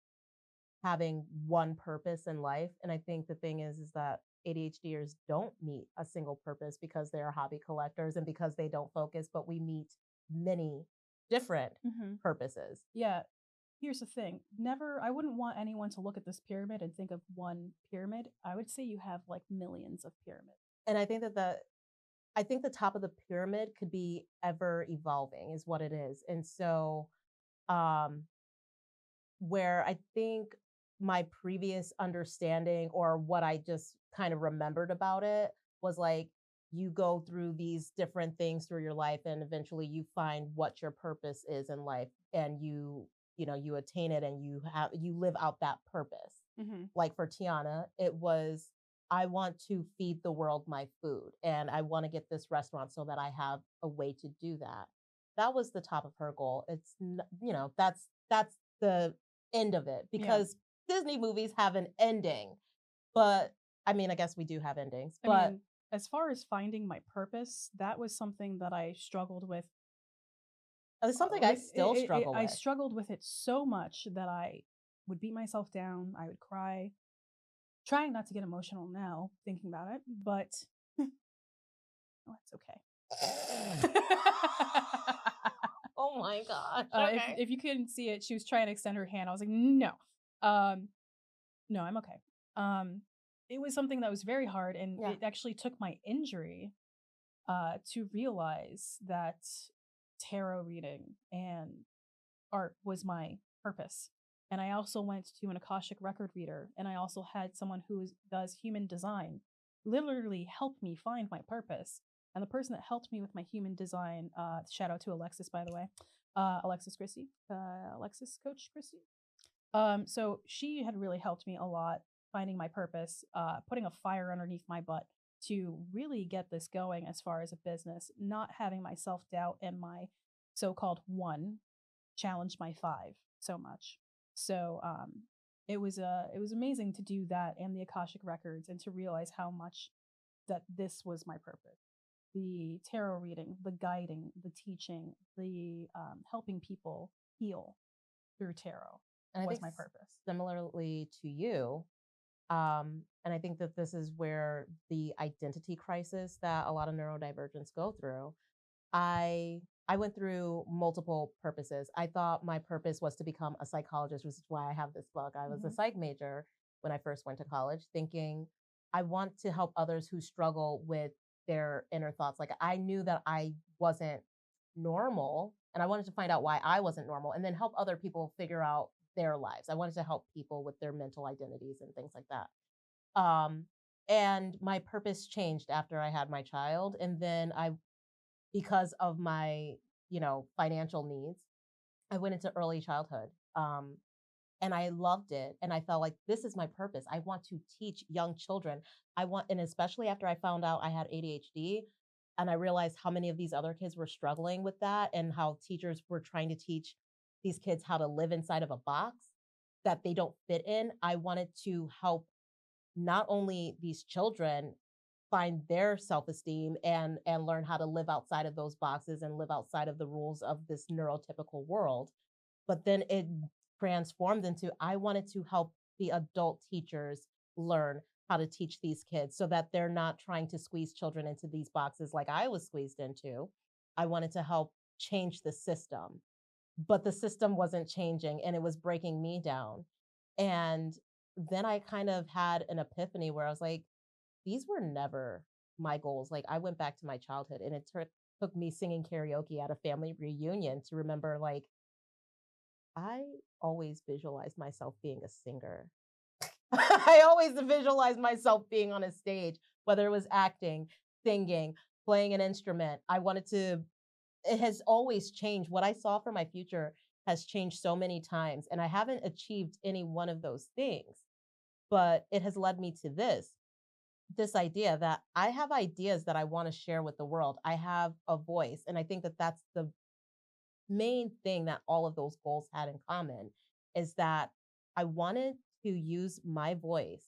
having one purpose in life. And I think the thing is that ADHDers don't meet a single purpose because they're hobby collectors and because they don't focus, but we meet many different purposes. Yeah. Here's the thing. I wouldn't want anyone to look at this pyramid and think of one pyramid. I would say you have like millions of pyramids. And I think the top of the pyramid could be ever evolving is what it is. And so where I think my previous understanding or what I just kind of remembered about it was like you go through these different things through your life and eventually you find what your purpose is in life and you attain it and you live out that purpose. Like for Tiana, it was I want to feed the world my food and I want to get this restaurant so that I have a way to do that. That was the top of her goal. It's that's the end of it because Disney movies have an ending. But I mean, I guess we do have endings. But as far as finding my purpose, that was something that I struggled with. It's something I still struggle with. I struggled with it so much that I would beat myself down. I would cry, trying not to get emotional now thinking about it, but it's okay. Oh my gosh. Okay. If you couldn't see it, she was trying to extend her hand. I was like, no. No, I'm okay. It was something that was very hard, and it actually took my injury to realize that tarot reading and art was my purpose. And I also went to an Akashic record reader, and I also had someone who does human design literally help me find my purpose. And the person that helped me with my human design, shout out to Alexis, by the way, Alexis Coach Christie. So she had really helped me a lot finding my purpose, putting a fire underneath my butt to really get this going as far as a business, not having my self-doubt and my so-called one challenge my five so much. So it was amazing to do that and the Akashic records and to realize how much that this was my purpose. The tarot reading, the guiding, the teaching, the helping people heal through tarot was my purpose. Similarly to you, and I think that this is where the identity crisis that a lot of neurodivergents go through. I went through multiple purposes. I thought my purpose was to become a psychologist, which is why I have this book. I was a psych major when I first went to college, thinking I want to help others who struggle with their inner thoughts. Like I knew that I wasn't normal and I wanted to find out why I wasn't normal and then help other people figure out their lives. I wanted to help people with their mental identities and things like that. And my purpose changed after I had my child. And then because of my, financial needs, I went into early childhood. And I loved it. And I felt like this is my purpose. I want to teach young children. And especially after I found out I had ADHD and I realized how many of these other kids were struggling with that and how teachers were trying to teach these kids how to live inside of a box. that they don't fit in. I wanted to help not only these children find their self-esteem and learn how to live outside of those boxes and live outside of the rules of this neurotypical world, but then it transformed into I wanted to help the adult teachers learn how to teach these kids so that they're not trying to squeeze children into these boxes like I was squeezed into. I wanted to help change the system, but the system wasn't changing and it was breaking me down. And then I kind of had an epiphany where I was like, these were never my goals. Like I went back to my childhood and it took me singing karaoke at a family reunion to remember, like, I always visualized myself being a singer. I always visualized myself being on a stage, whether it was acting, singing, playing an instrument. It has always changed. What I saw for my future has changed so many times, and I haven't achieved any one of those things, but it has led me to this idea that I have ideas that I want to share with the world. I have a voice, and I think that that's the main thing that all of those goals had in common is that I wanted to use my voice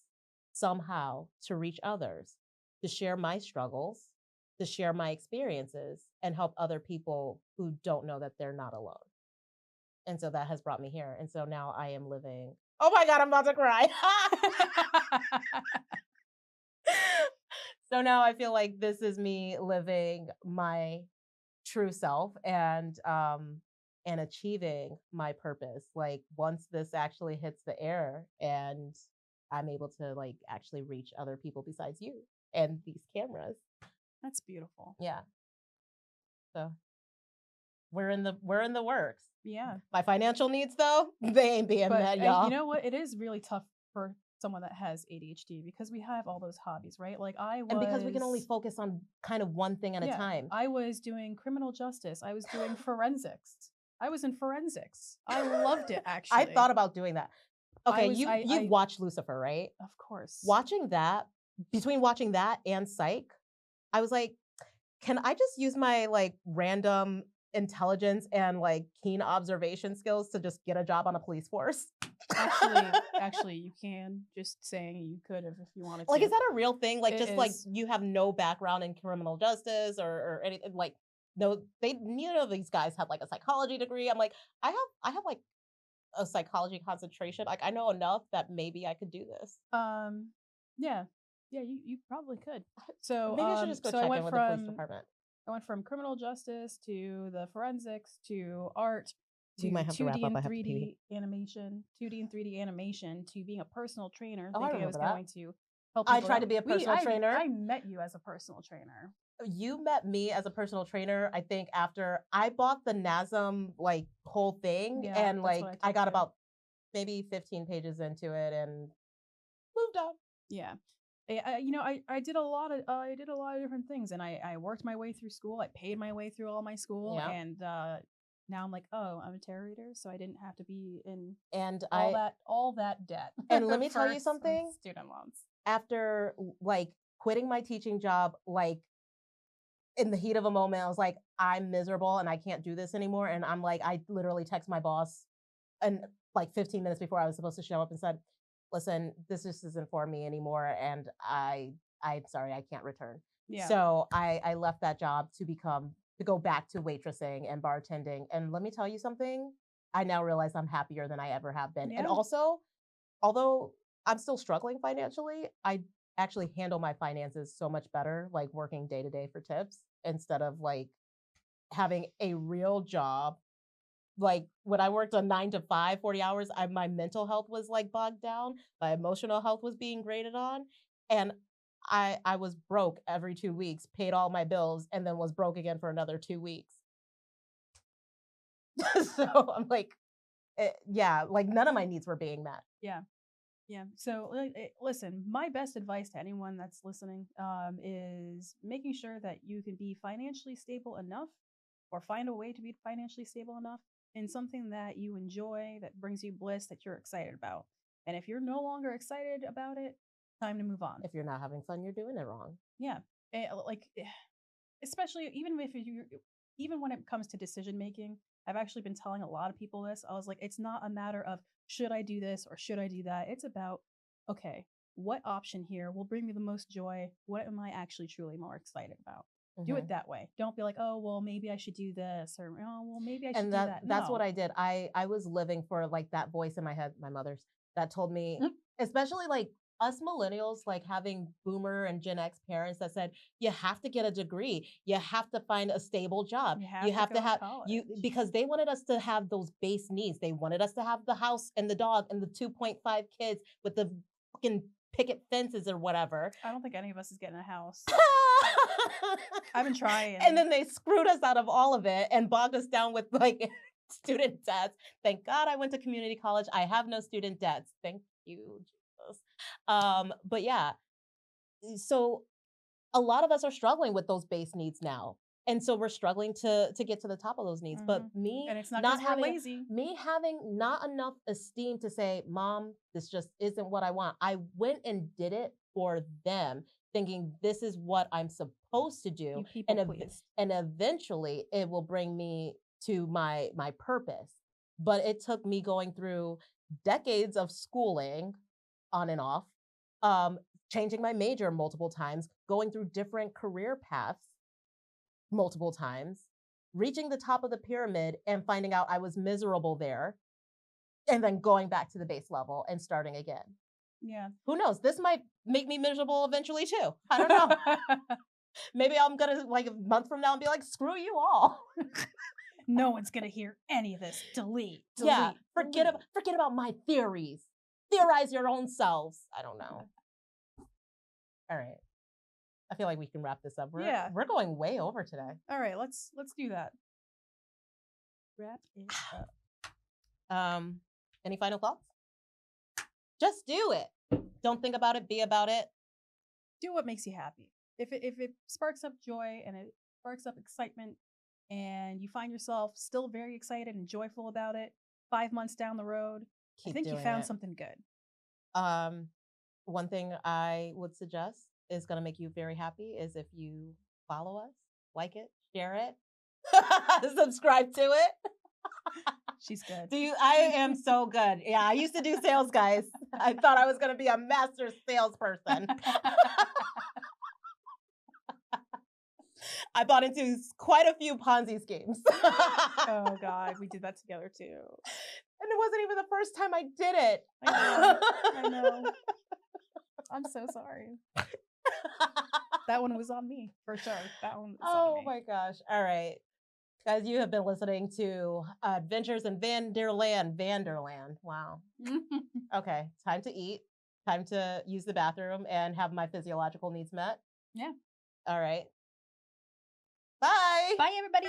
somehow to reach others, to share my struggles, to share my experiences, and help other people who don't know that they're not alone. And so that has brought me here. And so now I am living. Oh my God, I'm about to cry. So now I feel like this is me living my true self and achieving my purpose. Like once this actually hits the air and I'm able to like actually reach other people besides you and these cameras. That's beautiful. Yeah. So we're in the works. Yeah. My financial needs though, they ain't being met, y'all. You know what? It is really tough for someone that has ADHD because we have all those hobbies, right? Like and because we can only focus on kind of one thing at a time. I was doing criminal justice. I was doing forensics. I was in forensics. I loved it, actually. I thought about doing that. Okay, you've watched Lucifer, right? Of course. Between watching that and Psych, I was like, can I just use my like random intelligence and like keen observation skills to just get a job on a police force? Actually, you can. Just saying you could have if you wanted to. Like, is that a real thing? Like, like you have no background in criminal justice or anything. Like, no, neither of these guys had like a psychology degree. I'm like, I have like a psychology concentration. Like, I know enough that maybe I could do this. Yeah, you probably could. So maybe I should just go check in with the police department. I went from criminal justice to the forensics to art to 2D and 3D animation, 2D and 3D animation to being a personal trainer. Thinking I was going to help. I tried to be a personal trainer. I met you as a personal trainer. You met me as a personal trainer, I think, after I bought the NASM like whole thing, and like I got about maybe 15 pages into it and moved on. Yeah. I did a lot of different things, and I worked my way through school. I paid my way through all my school, and now I'm like, oh, I'm a tarot reader, so I didn't have to be in all that debt. And let me tell you something, student loans. After like quitting my teaching job, like in the heat of a moment, I was like, I'm miserable and I can't do this anymore. And I'm like, I literally text my boss and like 15 minutes before I was supposed to show up and said, listen, this just isn't for me anymore. And I'm sorry, I can't return. Yeah. So I left that job to go back to waitressing and bartending. And let me tell you something, I now realize I'm happier than I ever have been. Yeah. And also, although I'm still struggling financially, I actually handle my finances so much better, like working day to day for tips instead of like having a real job. Like when I worked a 9 to 5, 40 hours, my mental health was like bogged down. My emotional health was being graded on. And I was broke every 2 weeks, paid all my bills, and then was broke again for another 2 weeks. So I'm like, like none of my needs were being met. Yeah. Yeah. So listen, my best advice to anyone that's listening is making sure that you can be financially stable enough or find a way to be financially stable enough in something that you enjoy, that brings you bliss, that you're excited about. And if you're no longer excited about it, time to move on. If you're not having fun, you're doing it wrong. Yeah. Like, especially even if even when it comes to decision making, I've actually been telling a lot of people this. I was like, it's not a matter of should I do this or should I do that? It's about, okay, what option here will bring me the most joy? What am I actually truly more excited about? Do it that way. Don't be like, oh, well, maybe I should do this, or oh, well, maybe I should do that. That's what I did. I was living for like that voice in my head, my mother's, that told me, especially like us millennials, like having boomer and Gen X parents that said, you have to get a degree. You have to find a stable job. You have to have you, because they wanted us to have those base needs. They wanted us to have the house and the dog and the 2.5 kids with the fucking picket fences or whatever. I don't think any of us is getting a house. I've been trying. And then they screwed us out of all of it and bogged us down with like student debts. Thank God I went to community college. I have no student debts. Thank you, Jesus. But yeah, so a lot of us are struggling with those base needs now. And so we're struggling to get to the top of those needs. But me, and it's not having lazy. Me having not enough esteem to say, Mom, this just isn't what I want. I went and did it for them, thinking this is what I'm supposed to do. And eventually it will bring me to my purpose. But it took me going through decades of schooling on and off, changing my major multiple times, going through different career paths multiple times, reaching the top of the pyramid and finding out I was miserable there, and then going back to the base level and starting again. Yeah. Who knows? This might make me miserable eventually too. I don't know. Maybe I'm gonna like a month from now and be like, screw you all. No one's gonna hear any of this. Delete. Yeah. Forget about my theories. Theorize your own selves. I don't know. All right. I feel like we can wrap this up. We're going way over today. All right, let's do that. Wrap it up. Any final thoughts? Just do it. Don't think about it. Be about it. Do what makes you happy. If it sparks up joy and it sparks up excitement, and you find yourself still very excited and joyful about it 5 months down the road, I think you found something good. One thing I would suggest is going to make you very happy is if you follow us, like it, share it, subscribe to it. She's good. I am so good. Yeah, I used to do sales, guys. I thought I was going to be a master salesperson. I bought into quite a few Ponzi schemes. Oh God, we did that together too. And it wasn't even the first time I did it. I know. I'm so sorry. That one was on me, for sure. That one was on me. Oh my gosh. All right. Guys, you have been listening to Adventures in Vanderland. Wow. Okay. Time to eat. Time to use the bathroom and have my physiological needs met. Yeah. All right. Bye. Bye, everybody.